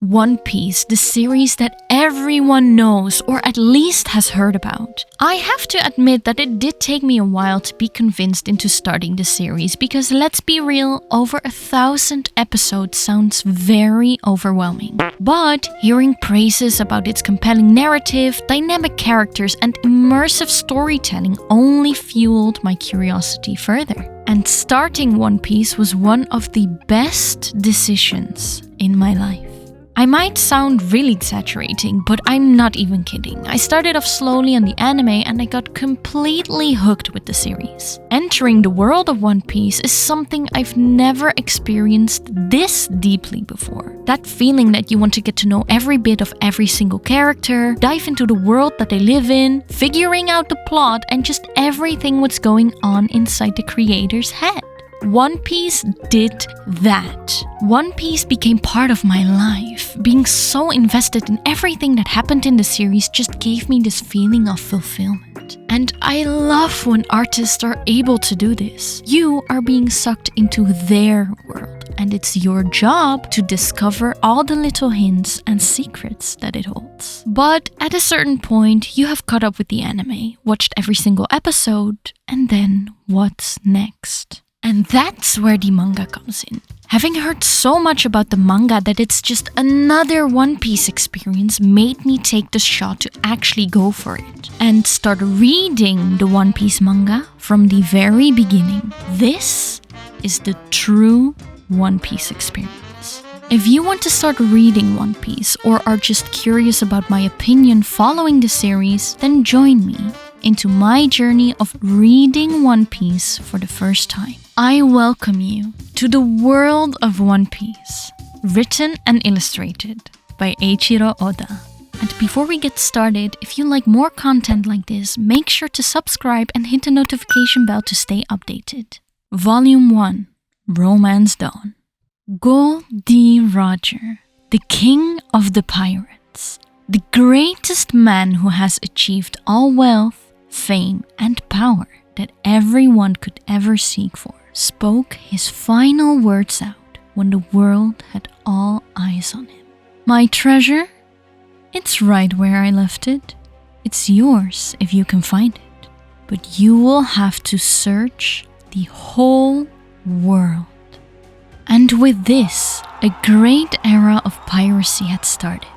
One Piece, the series that everyone knows or at least has heard about. I have to admit that it did take me a while to be convinced into starting the series because let's be real, over 1,000 episodes sounds very overwhelming. But hearing praises about its compelling narrative, dynamic characters, and immersive storytelling only fueled my curiosity further. And starting One Piece was one of the best decisions in my life. I might sound really exaggerating, but I'm not even kidding. I started off slowly on the anime and I got completely hooked with the series. Entering the world of One Piece is something I've never experienced this deeply before. That feeling that you want to get to know every bit of every single character, dive into the world that they live in, figuring out the plot and just everything what's going on inside the creator's head. One Piece did that. One Piece became part of my life. Being so invested in everything that happened in the series just gave me this feeling of fulfillment. And I love when artists are able to do this. You are being sucked into their world, and it's your job to discover all the little hints and secrets that it holds. But at a certain point, you have caught up with the anime, watched every single episode, and then what's next? And that's where the manga comes in. Having heard so much about the manga that it's just another One Piece experience made me take the shot to actually go for it and start reading the One Piece manga from the very beginning. This is the true One Piece experience. If you want to start reading One Piece or are just curious about my opinion following the series, then join me into my journey of reading One Piece for the first time. I welcome you to the world of One Piece, written and illustrated by Eiichiro Oda. And before we get started, if you like more content like this, make sure to subscribe and hit the notification bell to stay updated. Volume 1, Romance Dawn. Gol D. Roger, the king of the pirates, the greatest man who has achieved all wealth, fame, and power that everyone could ever seek for, spoke his final words out when the world had all eyes on him. My treasure? It's right where I left it. It's yours if you can find it. But you will have to search the whole world. And with this, a great era of piracy had started,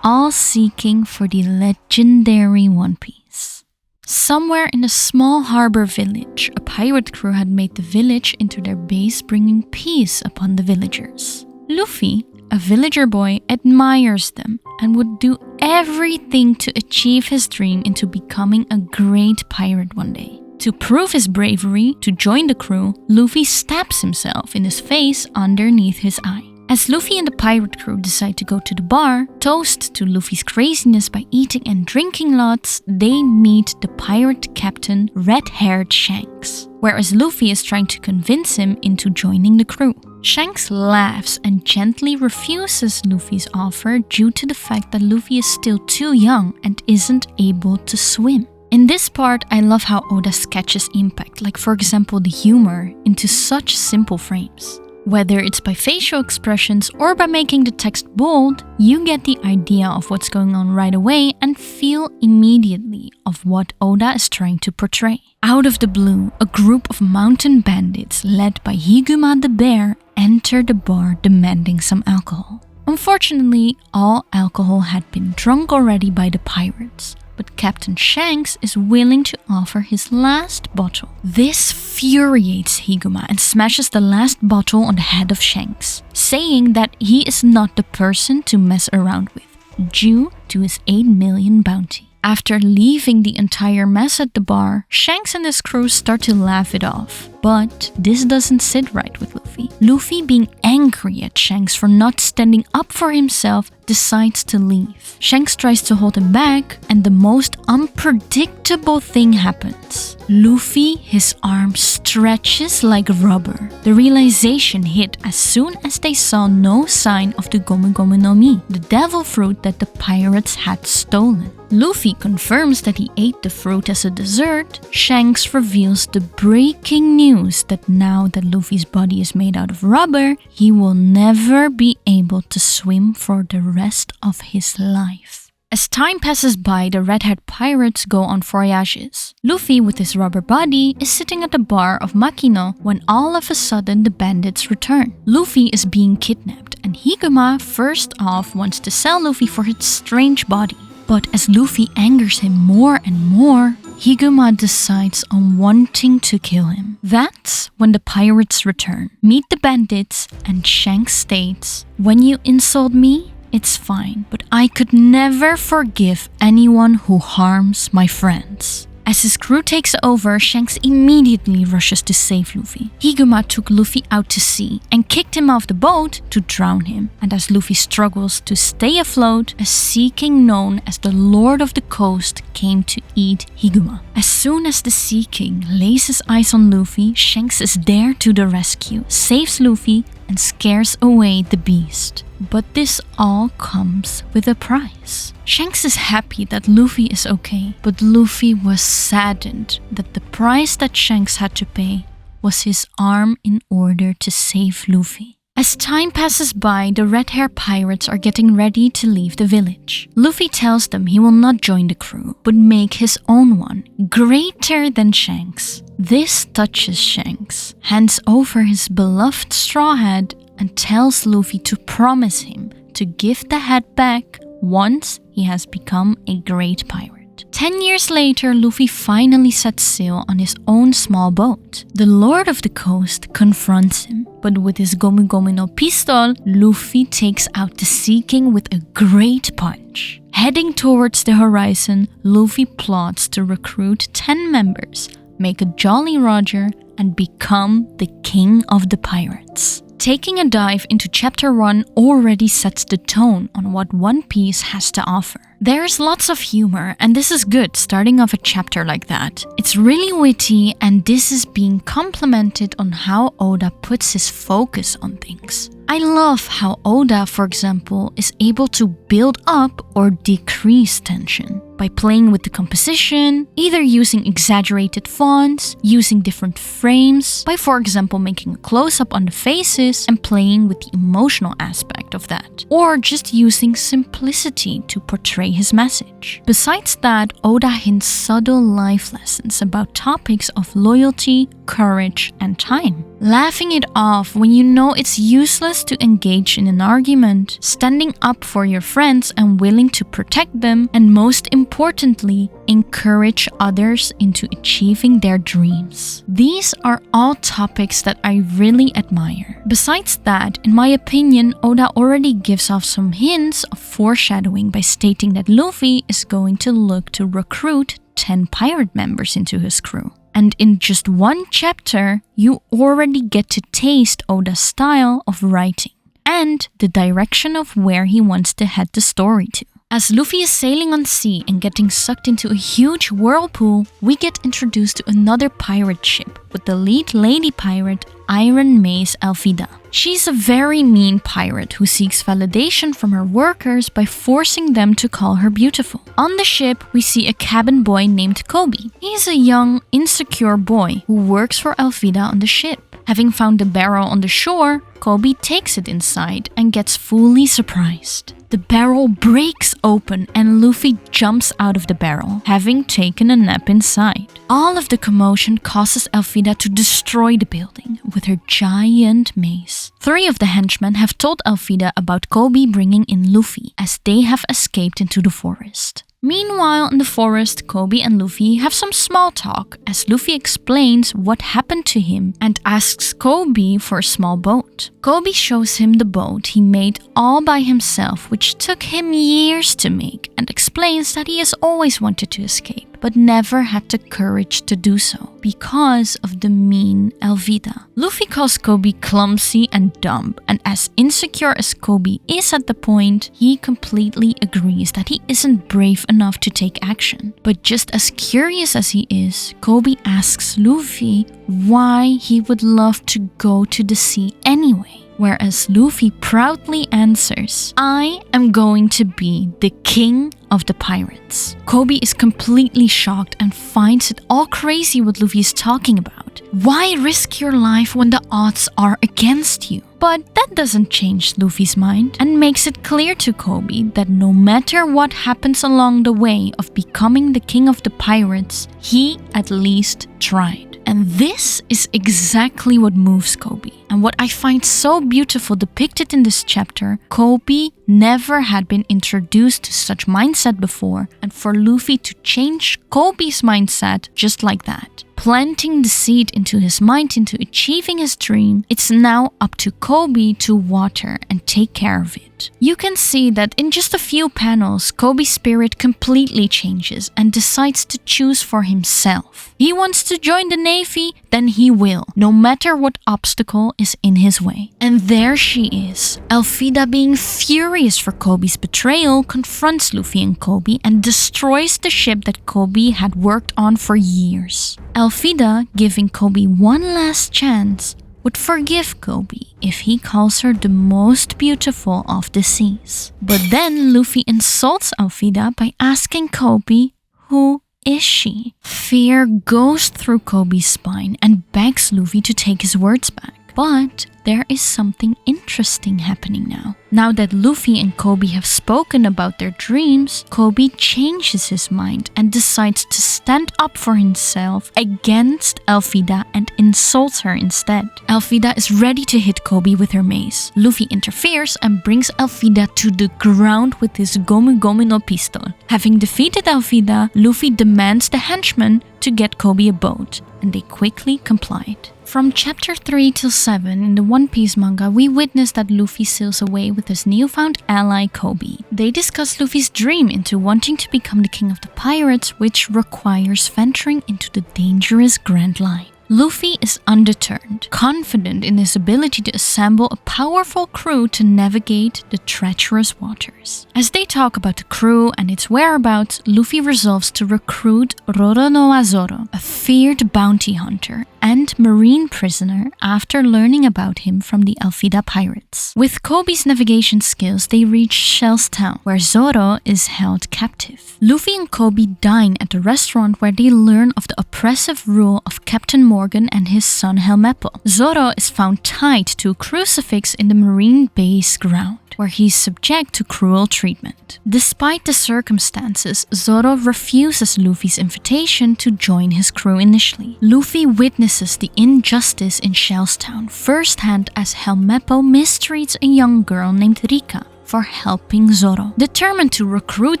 all seeking for the legendary One Piece. Somewhere in a small harbor village, a pirate crew had made the village into their base, bringing peace upon the villagers. Luffy, a villager boy, admires them and would do everything to achieve his dream into becoming a great pirate one day. To prove his bravery, to join the crew, Luffy stabs himself in his face underneath his eye. As Luffy and the pirate crew decide to go to the bar, toast to Luffy's craziness by eating and drinking lots, they meet the pirate captain, red-haired Shanks, whereas Luffy is trying to convince him into joining the crew. Shanks laughs and gently refuses Luffy's offer due to the fact that Luffy is still too young and isn't able to swim. In this part, I love how Oda sketches impact, like for example the humor, into such simple frames. Whether it's by facial expressions or by making the text bold, you get the idea of what's going on right away and feel immediately of what Oda is trying to portray. Out of the blue, a group of mountain bandits led by Higuma the bear enter the bar demanding some alcohol. Unfortunately, all alcohol had been drunk already by the pirates. But Captain Shanks is willing to offer his last bottle. This infuriates Higuma and smashes the last bottle on the head of Shanks, saying that he is not the person to mess around with, due to his 8 million bounty. After leaving the entire mess at the bar, Shanks and his crew start to laugh it off. But this doesn't sit right with Luffy. Luffy, being angry at Shanks for not standing up for himself, decides to leave. Shanks tries to hold him back, and the most unpredictable thing happens. Luffy, his arm stretches like rubber. The realization hit as soon as they saw no sign of the Gomu Gomu no Mi, the devil fruit that the pirates had stolen. Luffy confirms that he ate the fruit as a dessert. Shanks reveals the breaking news that now that Luffy's body is made out of rubber, he will never be able to swim for the rest of his life. As time passes by, the red-haired pirates go on voyages. Luffy, with his rubber body, is sitting at the bar of Makino when all of a sudden the bandits return. Luffy is being kidnapped, and Higuma first off wants to sell Luffy for his strange body. But as Luffy angers him more and more, Higuma decides on wanting to kill him. That's when the pirates return, meet the bandits, and Shanks states, "When you insult me, it's fine, but I could never forgive anyone who harms my friends." As his crew takes over, Shanks immediately rushes to save Luffy. Higuma took Luffy out to sea and kicked him off the boat to drown him. And as Luffy struggles to stay afloat, a Sea King known as the Lord of the Coast came to eat Higuma. As soon as the Sea King lays his eyes on Luffy, Shanks is there to the rescue, saves Luffy, and scares away the beast. But this all comes with a price. Shanks is happy that Luffy is okay, but Luffy was saddened that the price that Shanks had to pay was his arm in order to save Luffy. As time passes by, the red-hair pirates are getting ready to leave the village. Luffy tells them he will not join the crew, but make his own one, greater than Shanks. This touches Shanks, hands over his beloved straw hat, and tells Luffy to promise him to give the hat back once he has become a great pirate. 10 years later, Luffy finally sets sail on his own small boat. The Lord of the Coast confronts him, but with his Gomu Gomu no pistol, Luffy takes out the Sea King with a great punch. Heading towards the horizon, Luffy plots to recruit 10 members, make a Jolly Roger, and become the king of the pirates. Taking a dive into Chapter 1 already sets the tone on what One Piece has to offer. There's lots of humor, and this is good starting off a chapter like that. It's really witty, and this is being complemented on how Oda puts his focus on things. I love how Oda, for example, is able to build up or decrease tension by playing with the composition, either using exaggerated fonts, using different frames, by for example making a close-up on the faces and playing with the emotional aspect of that, or just using simplicity to portray his message. Besides that, Oda hints subtle life lessons about topics of loyalty, courage, and time. Laughing it off when you know it's useless to engage in an argument, standing up for your friends and willing to protect them, and most importantly, encourage others into achieving their dreams. These are all topics that I really admire. Besides that, in my opinion, Oda already gives off some hints of foreshadowing by stating that Luffy is going to look to recruit 10 pirate members into his crew. And in just one chapter, you already get to taste Oda's style of writing and the direction of where he wants to head the story to. As Luffy is sailing on sea and getting sucked into a huge whirlpool, we get introduced to another pirate ship with the lead lady pirate, Iron Mace Alvida. She's a very mean pirate who seeks validation from her workers by forcing them to call her beautiful. On the ship, we see a cabin boy named Kobe. He's a young, insecure boy who works for Alvida on the ship. Having found the barrel on the shore, Kobe takes it inside and gets fully surprised. The barrel breaks open and Luffy jumps out of the barrel, having taken a nap inside. All of the commotion causes Alvida to destroy the building with her giant mace. 3 of the henchmen have told Alvida about Kobe bringing in Luffy, as they have escaped into the forest. Meanwhile, in the forest, Kobe and Luffy have some small talk as Luffy explains what happened to him and asks Kobe for a small boat. Kobe shows him the boat he made all by himself, which took him years to make, and explains that he has always wanted to escape, but never had the courage to do so because of the mean Alvida. Luffy calls Kobe clumsy and dumb, and as insecure as Kobe is at the point, he completely agrees that he isn't brave enough to take action. But just as curious as he is, Kobe asks Luffy why he would love to go to the sea anyway. Whereas Luffy proudly answers, "I am going to be the king of the pirates." Kobe is completely shocked and finds it all crazy what Luffy is talking about. Why risk your life when the odds are against you? But that doesn't change Luffy's mind and makes it clear to Koby that no matter what happens along the way of becoming the king of the pirates, he at least tried. And this is exactly what moves Koby. And what I find so beautiful depicted in this chapter, Koby never had been introduced to such mindset before, and for Luffy to change Koby's mindset just like that, planting the seed into his mind into achieving his dream, it's now up to Koby to water and take care of it. You can see that in just a few panels, Koby's spirit completely changes and decides to choose for himself. He wants to join the Navy, then he will, no matter what obstacle is in his way. And there she is. Elfida, being furious for Koby's betrayal, confronts Luffy and Koby and destroys the ship that Koby had worked on for years. Elfida, giving Koby one last chance, would forgive Koby if he calls her the most beautiful of the seas. But then Luffy insults Elfida by asking Koby, who is she? Fear goes through Koby's spine and begs Luffy to take his words back. But there is something interesting happening now. Now that Luffy and Koby have spoken about their dreams, Koby changes his mind and decides to stand up for himself against Elfida and insults her instead. Elfida is ready to hit Koby with her mace. Luffy interferes and brings Elfida to the ground with his Gomu Gomu no pistol. Having defeated Elfida, Luffy demands the henchmen to get Koby a boat, and they quickly complied. From chapter 3 till 7 in the One Piece manga, we witness that Luffy sails away with his newfound ally Koby. They discuss Luffy's dream into wanting to become the king of the pirates, which requires venturing into the dangerous Grand Line. Luffy is undeterred, confident in his ability to assemble a powerful crew to navigate the treacherous waters. As they talk about the crew and its whereabouts, Luffy resolves to recruit Roronoa Zoro, a feared bounty hunter and marine prisoner, after learning about him from the Elfida pirates. With Koby's navigation skills, they reach Shell's Town, where Zoro is held captive. Luffy and Koby dine at the restaurant where they learn of the oppressive rule of Captain Morgan and his son Helmeppo. Zoro is found tied to a crucifix in the marine base ground, where he is subject to cruel treatment. Despite the circumstances, Zoro refuses Luffy's invitation to join his crew initially. Luffy witnesses the injustice in Shell's Town firsthand as Helmeppo mistreats a young girl named Rika for helping Zoro. Determined to recruit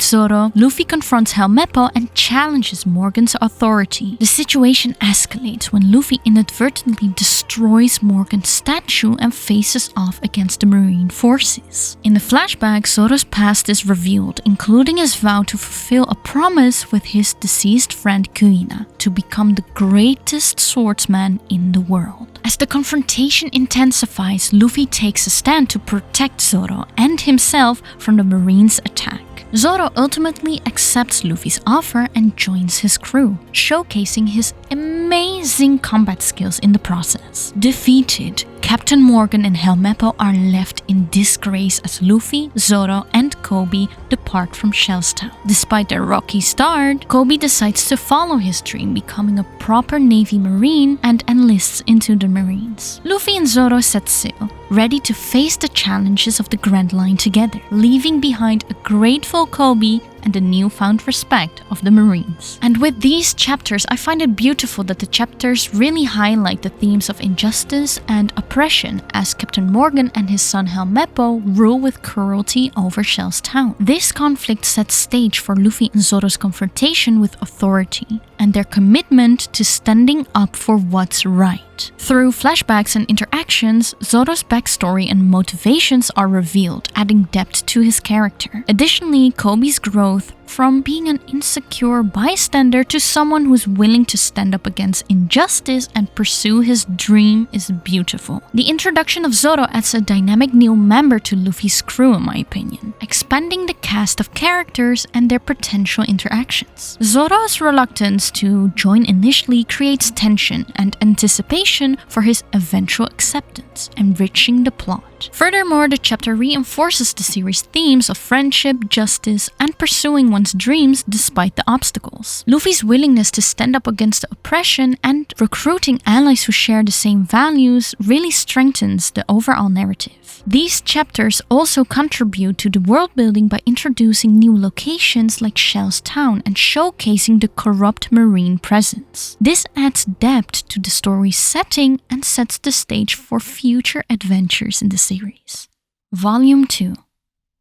Zoro, Luffy confronts Helmeppo and challenges Morgan's authority. The situation escalates when Luffy inadvertently destroys Morgan's statue and faces off against the marine forces. In the flashback, Zoro's past is revealed, including his vow to fulfill a promise with his deceased friend Kuina to become the greatest swordsman in the world. As the confrontation intensifies, Luffy takes a stand to protect Zoro and himself from the Marines' attack. Zoro ultimately accepts Luffy's offer and joins his crew, showcasing his amazing combat skills in the process. Defeated, Captain Morgan and Helmeppo are left in disgrace as Luffy, Zoro, and Koby depart from Shell's Town. Despite their rocky start, Koby decides to follow his dream, becoming a proper Navy Marine, and enlists into the Marines. Luffy and Zoro set sail, ready to face the challenges of the Grand Line together, leaving behind a grateful Koby and the newfound respect of the Marines. And with these chapters, I find it beautiful that the chapters really highlight the themes of injustice and oppression, as Captain Morgan and his son Helmeppo rule with cruelty over Shell's Town. This conflict sets stage for Luffy and Zoro's confrontation with authority and their commitment to standing up for what's right. Through flashbacks and interactions, Zoro's backstory and motivations are revealed, adding depth to his character. Additionally, Koby's growth from being an insecure bystander to someone who's willing to stand up against injustice and pursue his dream is beautiful. The introduction of Zoro adds a dynamic new member to Luffy's crew, in my opinion, expanding the cast of characters and their potential interactions. Zoro's reluctance to join initially creates tension and anticipation for his eventual acceptance, enriching the plot. Furthermore, the chapter reinforces the series' themes of friendship, justice, and pursuing one's dreams despite the obstacles. Luffy's willingness to stand up against the oppression and recruiting allies who share the same values really strengthens the overall narrative. These chapters also contribute to the world building by introducing new locations like Shell's Town and showcasing the corrupt marine presence. This adds depth to the story's setting and sets the stage for future adventures in the series. Volume 2,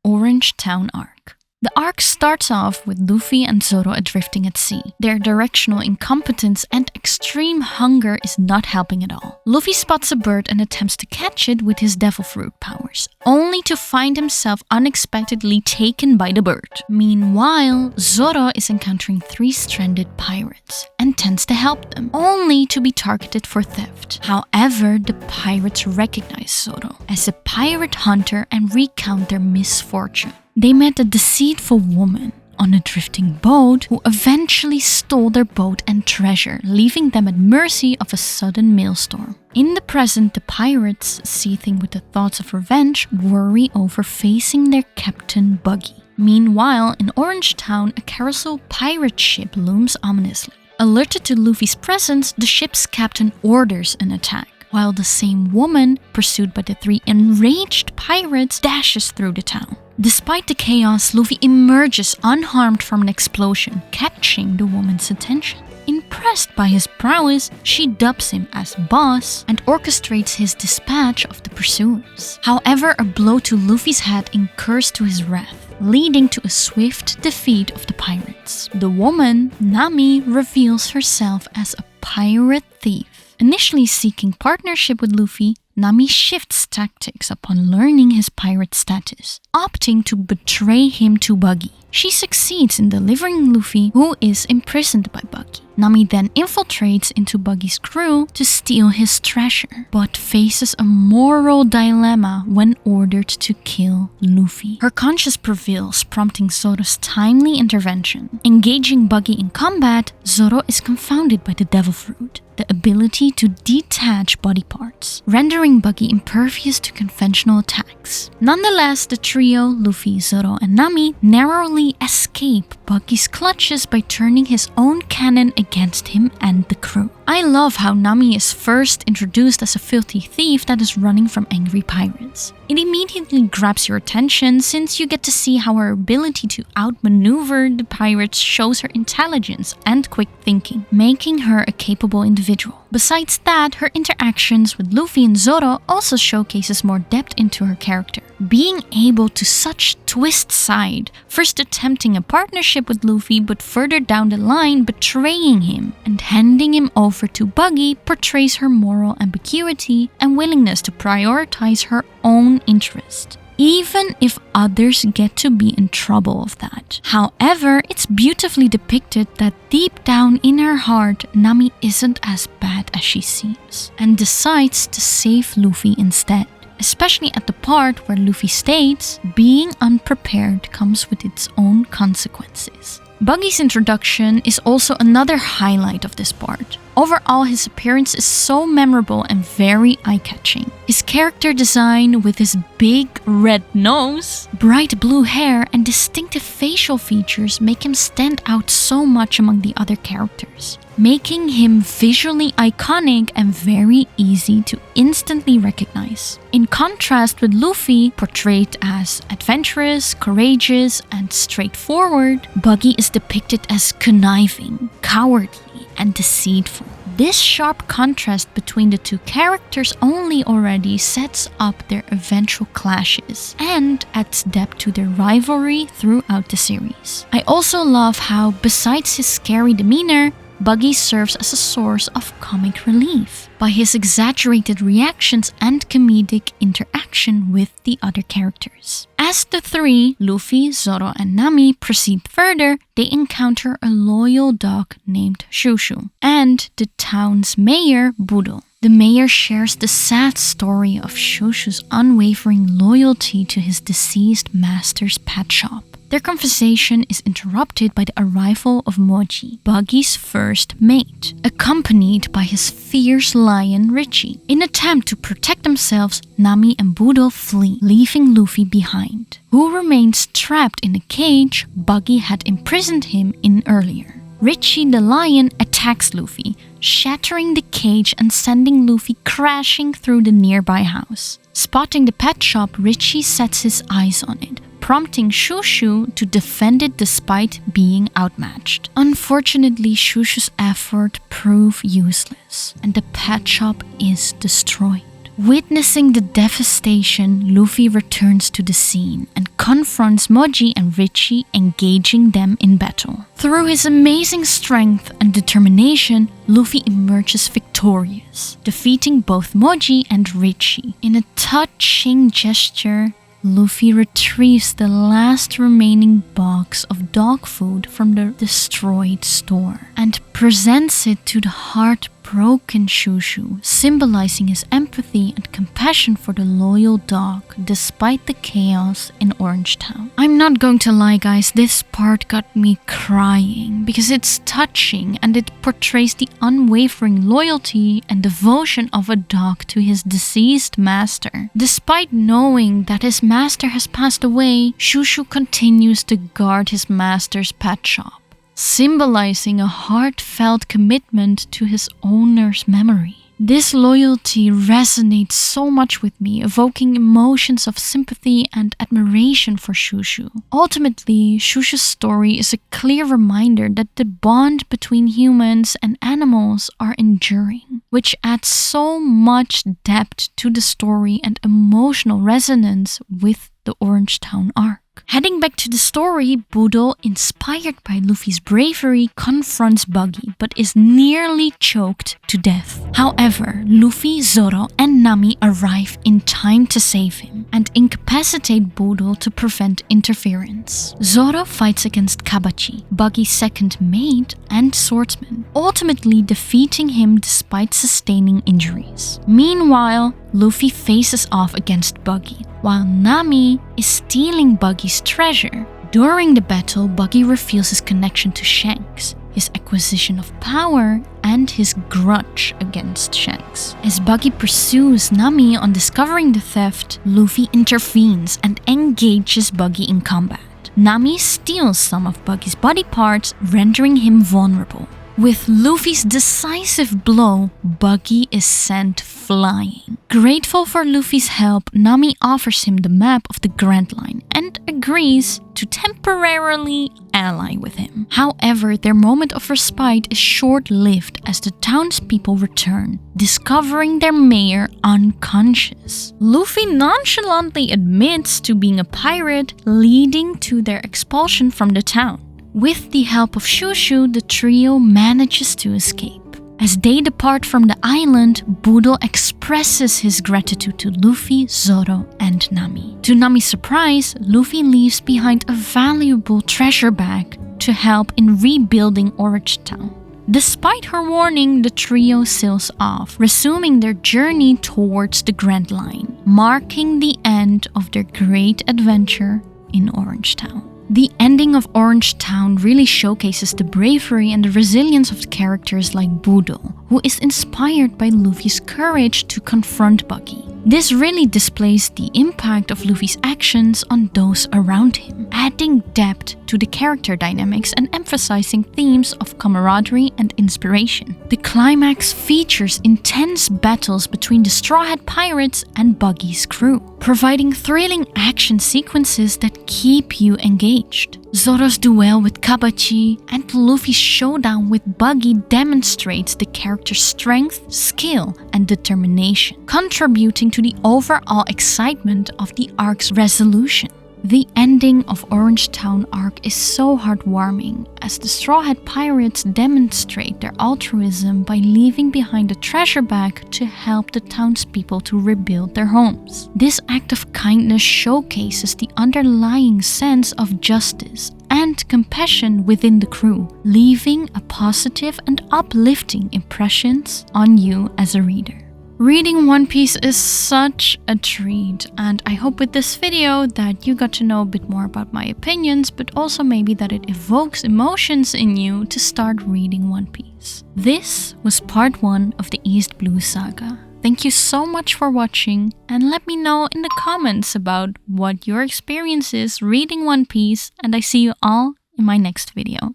Orange Town Arc. The arc starts off with Luffy and Zoro adrifting at sea. Their directional incompetence and extreme hunger is not helping at all. Luffy spots a bird and attempts to catch it with his devil fruit powers, only to find himself unexpectedly taken by the bird. Meanwhile, Zoro is encountering 3 stranded pirates and tends to help them, only to be targeted for theft. However, the pirates recognize Zoro as a pirate hunter and recount their misfortune. They met a deceitful woman on a drifting boat who eventually stole their boat and treasure, leaving them at mercy of a sudden maelstrom. In the present, the pirates, seething with the thoughts of revenge, worry over facing their captain Buggy. Meanwhile, in Orange Town, a carousel pirate ship looms ominously. Alerted to Luffy's presence, the ship's captain orders an attack, while the same woman, pursued by the 3 enraged pirates, dashes through the town. Despite the chaos, Luffy emerges unharmed from an explosion, catching the woman's attention. Impressed by his prowess, she dubs him as boss and orchestrates his dispatch of the pursuers. However, a blow to Luffy's head incurs to his wrath, leading to a swift defeat of the pirates. The woman, Nami, reveals herself as a pirate thief. Initially seeking partnership with Luffy, Nami shifts tactics upon learning his pirate status, opting to betray him to Buggy. She succeeds in delivering Luffy, who is imprisoned by Buggy. Nami then infiltrates into Buggy's crew to steal his treasure, but faces a moral dilemma when ordered to kill Luffy. Her conscience prevails, prompting Zoro's timely intervention. Engaging Buggy in combat, Zoro is confounded by the devil fruit, the ability to detach body parts, rendering Buggy impervious to conventional attacks. Nonetheless, the trio, Luffy, Zoro, and Nami, narrowly escape Buggy's clutches by turning his own cannon against him and the crew. I love how Nami is first introduced as a filthy thief that is running from angry pirates. It immediately grabs your attention since you get to see how her ability to outmaneuver the pirates shows her intelligence and quick thinking, making her a capable individual. Besides that, her interactions with Luffy and Zoro also showcases more depth into her character. Being able to such twist side, first attempting a partnership with Luffy but further down the line betraying him and handing him over to Buggy portrays her moral ambiguity and willingness to prioritize her own interest, even if others get to be in trouble of that. However, it's beautifully depicted that deep down in her heart, Nami isn't as bad as she seems, and decides to save Luffy instead. Especially at the part where Luffy states, being unprepared comes with its own consequences. Buggy's introduction is also another highlight of this part. Overall, his appearance is so memorable and very eye-catching. His character design with his big red nose, bright blue hair, and distinctive facial features make him stand out so much among the other characters, making him visually iconic and very easy to instantly recognize. In contrast with Luffy, portrayed as adventurous, courageous, and straightforward, Buggy is depicted as conniving, cowardly, and deceitful. This sharp contrast between the two characters only already sets up their eventual clashes and adds depth to their rivalry throughout the series. I also love how, besides his scary demeanor, Buggy serves as a source of comic relief by his exaggerated reactions and comedic interaction with the other characters. As the 3, Luffy, Zoro, and Nami, proceed further, they encounter a loyal dog named Shushu and the town's mayor, Budo. The mayor shares the sad story of Shushu's unwavering loyalty to his deceased master's pet shop. Their conversation is interrupted by the arrival of Moji, Buggy's first mate, accompanied by his fierce lion Richie. In an attempt to protect themselves, Nami and Budo flee, leaving Luffy behind, who remains trapped in a cage Buggy had imprisoned him in earlier. Richie the lion attacks Luffy, shattering the cage and sending Luffy crashing through the nearby house. Spotting the pet shop, Richie sets his eyes on it, prompting Shushu to defend it despite being outmatched. Unfortunately, Shushu's effort proved useless, and the pet shop is destroyed. Witnessing the devastation, Luffy returns to the scene and confronts Moji and Richie, engaging them in battle. Through his amazing strength and determination, Luffy emerges victorious, defeating both Moji and Richie. In a touching gesture, Luffy retrieves the last remaining box of dog food from the destroyed store and presents it to the heartbroken Shushu, symbolizing his empathy and compassion for the loyal dog despite the chaos in Orange Town. I'm not going to lie, guys, this part got me crying because it's touching and it portrays the unwavering loyalty and devotion of a dog to his deceased master. Despite knowing that his master has passed away, Shushu continues to guard his master's pet shop, symbolizing a heartfelt commitment to his owner's memory. This loyalty resonates so much with me, evoking emotions of sympathy and admiration for Shushu. Ultimately, Shushu's story is a clear reminder that the bond between humans and animals are enduring, which adds so much depth to the story and emotional resonance with the Orange Town arc. Heading back to the story, Budo, inspired by Luffy's bravery, confronts Buggy but is nearly choked to death. However, Luffy, Zoro, and Nami arrive in time to save him and incapacitate Budo to prevent interference. Zoro fights against Kabachi, Buggy's second mate and swordsman, ultimately defeating him despite sustaining injuries. Meanwhile, Luffy faces off against Buggy, while Nami is stealing Buggy's treasure. During the battle, Buggy reveals his connection to Shanks, his acquisition of power, and his grudge against Shanks. As Buggy pursues Nami on discovering the theft, Luffy intervenes and engages Buggy in combat. Nami steals some of Buggy's body parts, rendering him vulnerable. With Luffy's decisive blow, Buggy is sent flying. Grateful for Luffy's help, Nami offers him the map of the Grand Line and agrees to temporarily ally with him. However, their moment of respite is short-lived as the townspeople return, discovering their mayor unconscious. Luffy nonchalantly admits to being a pirate, leading to their expulsion from the town. With the help of Shushu, the trio manages to escape. As they depart from the island, Budo expresses his gratitude to Luffy, Zoro, and Nami. To Nami's surprise, Luffy leaves behind a valuable treasure bag to help in rebuilding Orange Town. Despite her warning, the trio sails off, resuming their journey towards the Grand Line, marking the end of their great adventure in Orange Town. The ending of Orange Town really showcases the bravery and the resilience of the characters like Budo, who is inspired by Luffy's courage to confront Buggy. This really displays the impact of Luffy's actions on those around him, adding depth to the character dynamics and emphasizing themes of camaraderie and inspiration. The climax features intense battles between the Straw Hat Pirates and Buggy's crew, providing thrilling action sequences that keep you engaged. Zoro's duel with Kabachi and Luffy's showdown with Buggy demonstrates the character's strength, skill, and determination, contributing to the overall excitement of the arc's resolution. The ending of Orange Town arc is so heartwarming, as the Straw Hat Pirates demonstrate their altruism by leaving behind a treasure bag to help the townspeople to rebuild their homes. This act of kindness showcases the underlying sense of justice and compassion within the crew, leaving a positive and uplifting impressions on you as a reader. Reading One Piece is such a treat, and I hope with this video that you got to know a bit more about my opinions, but also maybe that it evokes emotions in you to start reading One Piece. This was part 1 of the East Blue Saga. Thank you so much for watching, and let me know in the comments about what your experience is reading One Piece, and I see you all in my next video.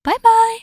Bye bye!